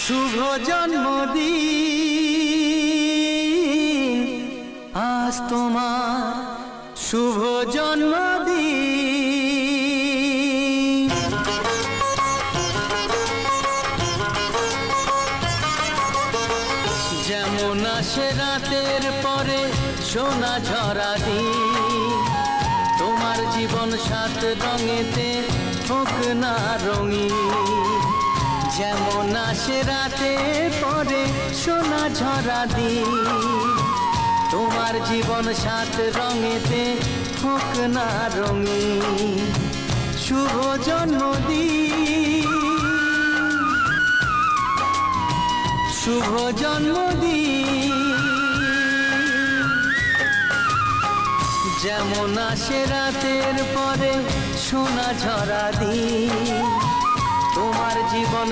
শুভ জন্মদিন, আজ তোমার শুভ জন্মদিন। যেমন আসে রাতের পরে সোনা ঝরা দিন, তোমার জীবন সাত রঙেতে হোক না রঙিন। যেমন আসে রাতের পরে সোনা ঝরা দিন, তোমার জীবন সাত রঙেতে হোক না রঙিন। শুভ জন্মদিন, শুভ জন্মদিন। যেমন আসে রাতের পরে সোনা ঝরা দিন, তোমার জীবন